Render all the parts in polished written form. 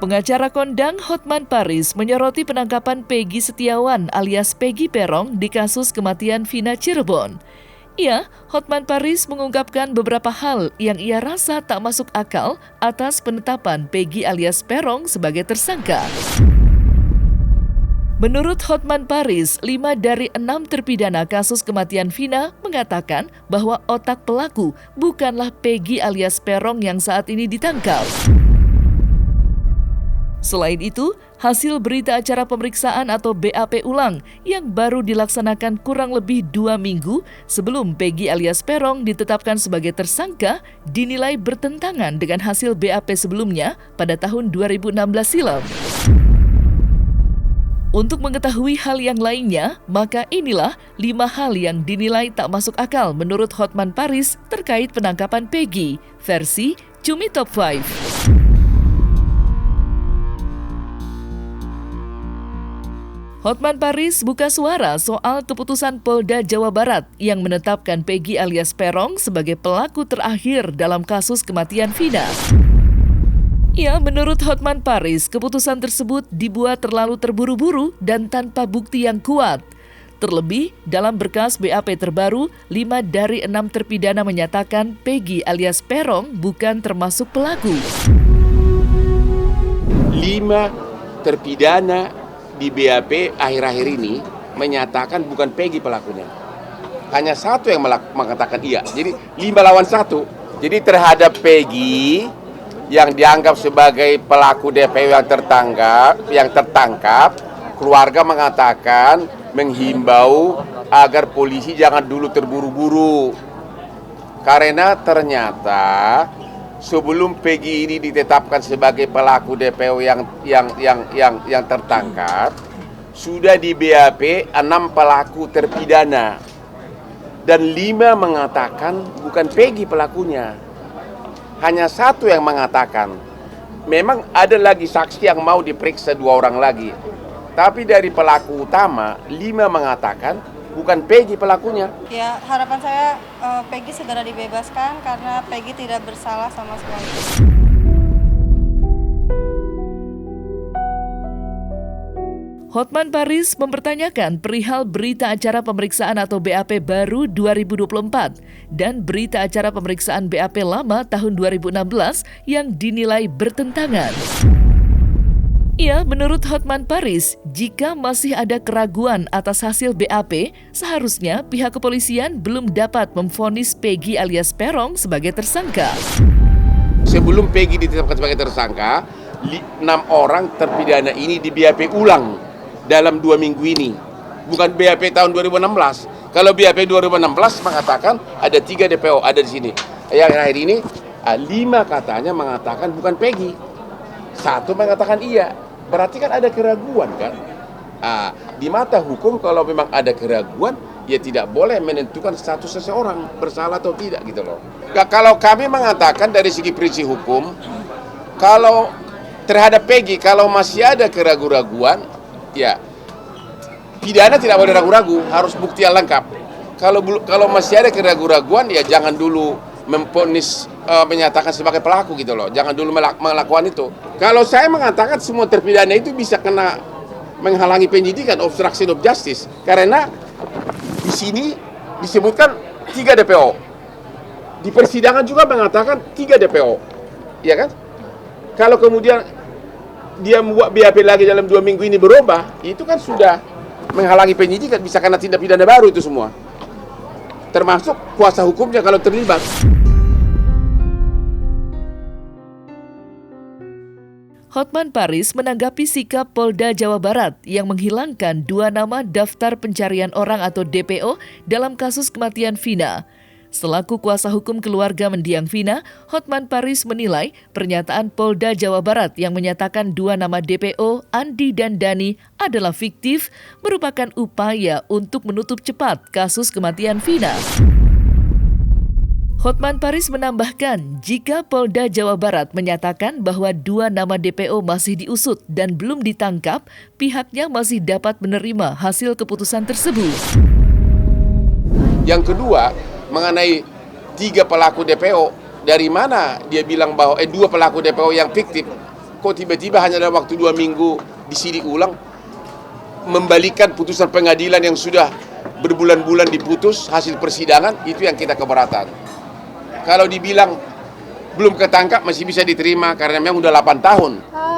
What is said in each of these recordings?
Pengacara kondang Hotman Paris menyoroti penangkapan Peggy Setiawan alias Peggy Peron di kasus kematian Vina Cirebon. Hotman Paris mengungkapkan beberapa hal yang ia rasa tak masuk akal atas penetapan Peggy alias Peron sebagai tersangka. Menurut Hotman Paris, 5 dari 6 terpidana kasus kematian Vina mengatakan bahwa otak pelaku bukanlah Peggy alias Peron yang saat ini ditangkap. Selain itu, hasil berita acara pemeriksaan atau BAP ulang yang baru dilaksanakan kurang lebih 2 minggu sebelum Peggy alias Peron ditetapkan sebagai tersangka dinilai bertentangan dengan hasil BAP sebelumnya pada tahun 2016 silam. Untuk mengetahui hal yang lainnya, maka inilah 5 hal yang dinilai tak masuk akal menurut Hotman Paris terkait penangkapan Peggy, versi Cumi Top 5. Hotman Paris buka suara soal keputusan Polda Jawa Barat yang menetapkan Peggy alias Peron sebagai pelaku terakhir dalam kasus kematian Vina. Menurut Hotman Paris, keputusan tersebut dibuat terlalu terburu-buru dan tanpa bukti yang kuat. Terlebih, dalam berkas BAP terbaru, 5 dari 6 terpidana menyatakan Peggy alias Peron bukan termasuk pelaku. 5 terpidana di BAP akhir-akhir ini menyatakan bukan Peggy pelakunya. Hanya 1 yang mengatakan iya. Jadi 5 lawan 1. Jadi terhadap Peggy yang dianggap sebagai pelaku DPO yang tertangkap, keluarga mengatakan menghimbau agar polisi jangan dulu terburu-buru. Karena ternyata sebelum Peggy ini ditetapkan sebagai pelaku DPO yang tertangkap, sudah di BAP 6 pelaku terpidana dan 5 mengatakan bukan Peggy pelakunya. Hanya 1 yang mengatakan. Memang ada lagi saksi yang mau diperiksa 2 orang lagi. Tapi dari pelaku utama 5 mengatakan bukan Peggy pelakunya. Ya, harapan saya Peggy segera dibebaskan karena Peggy tidak bersalah sama sekali. Hotman Paris mempertanyakan perihal berita acara pemeriksaan atau BAP baru 2024 dan berita acara pemeriksaan BAP lama tahun 2016 yang dinilai bertentangan. Menurut Hotman Paris, jika masih ada keraguan atas hasil BAP, seharusnya pihak kepolisian belum dapat memvonis Peggy alias Peron sebagai tersangka. Sebelum Peggy ditetapkan sebagai tersangka, 6 orang terpidana ini di BAP ulang dalam 2 minggu ini. Bukan BAP tahun 2016. Kalau BAP 2016 mengatakan ada 3 DPO ada di sini. Yang akhir ini 5 katanya mengatakan bukan Peggy. 1 mengatakan iya. Berarti kan ada keraguan kan? Di mata hukum kalau memang ada keraguan, ya tidak boleh menentukan status seseorang bersalah atau tidak gitu loh. Kalau kami mengatakan dari segi prinsip hukum, kalau terhadap Peggy kalau masih ada keraguan-raguan, ya pidana tidak boleh ragu-ragu, harus bukti yang lengkap. Kalau masih ada keraguan-raguan, ya jangan dulu memvonis menyatakan sebagai pelaku gitu loh. Jangan dulu melakukan itu. Kalau saya mengatakan semua terpidana itu bisa kena menghalangi penyidikan, obstruction of justice. Karena di sini disebutkan 3 DPO. Di persidangan juga mengatakan 3 DPO. Iya kan? Kalau kemudian dia membuat BAP lagi dalam 2 minggu ini berubah, itu kan sudah menghalangi penyidikan, bisa kena tindak pidana baru itu semua. Termasuk kuasa hukumnya kalau terlibat. Hotman Paris menanggapi sikap Polda Jawa Barat yang menghilangkan 2 nama daftar pencarian orang atau DPO dalam kasus kematian Vina. Selaku kuasa hukum keluarga mendiang Vina, Hotman Paris menilai pernyataan Polda Jawa Barat yang menyatakan 2 nama DPO, Andi dan Dani, adalah fiktif, merupakan upaya untuk menutup cepat kasus kematian Vina. Hotman Paris menambahkan, jika Polda Jawa Barat menyatakan bahwa 2 nama DPO masih diusut dan belum ditangkap, pihaknya masih dapat menerima hasil keputusan tersebut. Yang kedua, mengenai 3 pelaku DPO, dari mana dia bilang bahwa 2 pelaku DPO yang fiktif? kok tiba-tiba hanya dalam waktu 2 minggu disidik ulang, membalikan putusan pengadilan yang sudah berbulan-bulan diputus hasil persidangan, itu yang kita keberatan. Kalau dibilang belum ketangkap masih bisa diterima karena memang udah 8 tahun.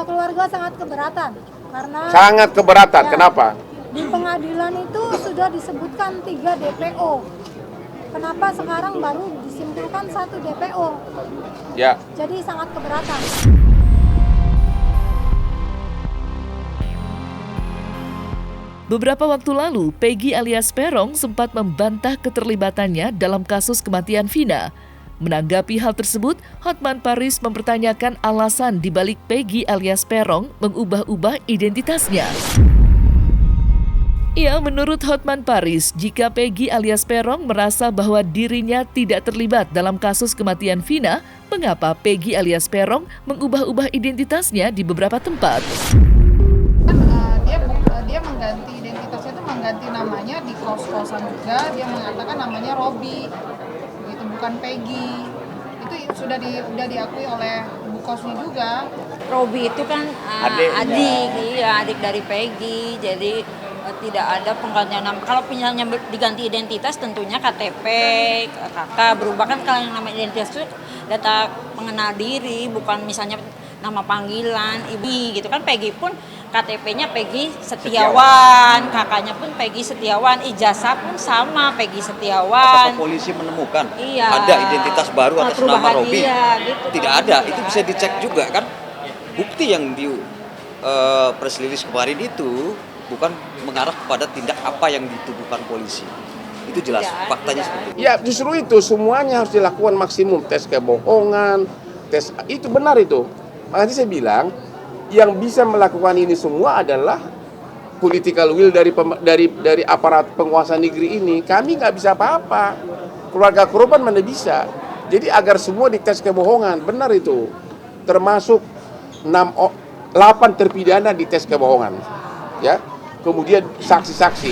Keluarga sangat keberatan karena Sangat keberatan. Kenapa? di pengadilan itu sudah disebutkan 3 DPO. Kenapa sekarang baru disimpulkan 1 DPO? Ya. Jadi sangat keberatan. Beberapa waktu lalu, Peggy alias Peron sempat membantah keterlibatannya dalam kasus kematian Vina. Menanggapi hal tersebut, Hotman Paris mempertanyakan alasan dibalik Peggy alias Peron mengubah-ubah identitasnya. Ya, menurut Hotman Paris, jika Peggy alias Peron merasa bahwa dirinya tidak terlibat dalam kasus kematian Vina, mengapa Peggy alias Peron mengubah-ubah identitasnya di beberapa tempat? Dia mengganti identitasnya, itu mengganti namanya di kos-kosan juga. Dia mengatakan namanya Robi, itu bukan Peggy. Itu sudah diakui oleh ibu kosnya juga. Robi itu kan adik dari Peggy, jadi tidak ada penggantian nama. Kalau misalnya diganti identitas, tentunya KTP, kakak berubah kan. Kalau yang nama identitas itu data pengenal diri, bukan misalnya nama panggilan, ibu gitu kan. Peggy pun KTP-nya Peggy Setiawan, kakaknya pun Peggy Setiawan, ijazah pun sama Peggy Setiawan. Apakah polisi menemukan Iya. ada identitas baru atas nama Robi? Gitu, Tidak kan. ada, Iya. itu bisa dicek juga kan. Bukti yang di press release kemarin itu bukan mengarah kepada tindak apa yang dituduhkan polisi. Itu jelas, faktanya seperti itu. Ya, justru itu semuanya harus dilakukan maksimum, tes kebohongan, tes itu benar itu. Makanya saya bilang yang bisa melakukan ini semua adalah political will dari aparat penguasa negeri ini. Kami nggak bisa apa-apa. Keluarga korban mana bisa. Jadi agar semua dites kebohongan, benar itu. Termasuk 8 terpidana dites kebohongan. Ya. Kemudian saksi-saksi.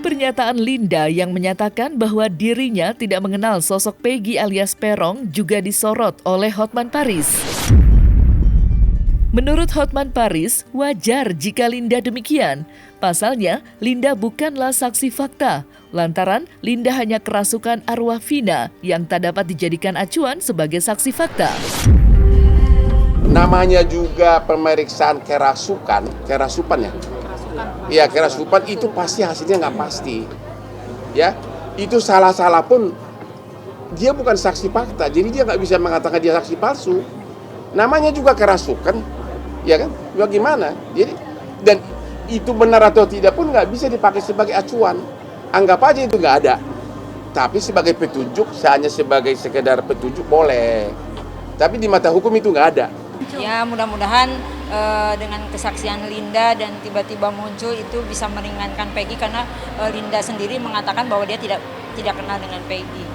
Pernyataan Linda yang menyatakan bahwa dirinya tidak mengenal sosok Peggy alias Peron juga disorot oleh Hotman Paris. Menurut Hotman Paris, wajar jika Linda demikian. Pasalnya, Linda bukanlah saksi fakta, lantaran Linda hanya kerasukan arwah Vina yang tak dapat dijadikan acuan sebagai saksi fakta. Namanya juga pemeriksaan kerasupan ya. Ya, kerasupan itu pasti hasilnya nggak pasti. Ya, itu salah-salah pun dia bukan saksi fakta, jadi dia nggak bisa mengatakan dia saksi palsu. Namanya juga kerasukan, ya kan? Bagaimana? Jadi dan itu benar atau tidak pun nggak bisa dipakai sebagai acuan. Anggap aja itu nggak ada. Tapi sebagai petunjuk, hanya sebagai sekedar petunjuk boleh. Tapi di mata hukum itu nggak ada. Ya, mudah-mudahan dengan kesaksian Linda dan tiba-tiba muncul itu bisa meringankan Peggy, karena Linda sendiri mengatakan bahwa dia tidak kenal dengan Peggy.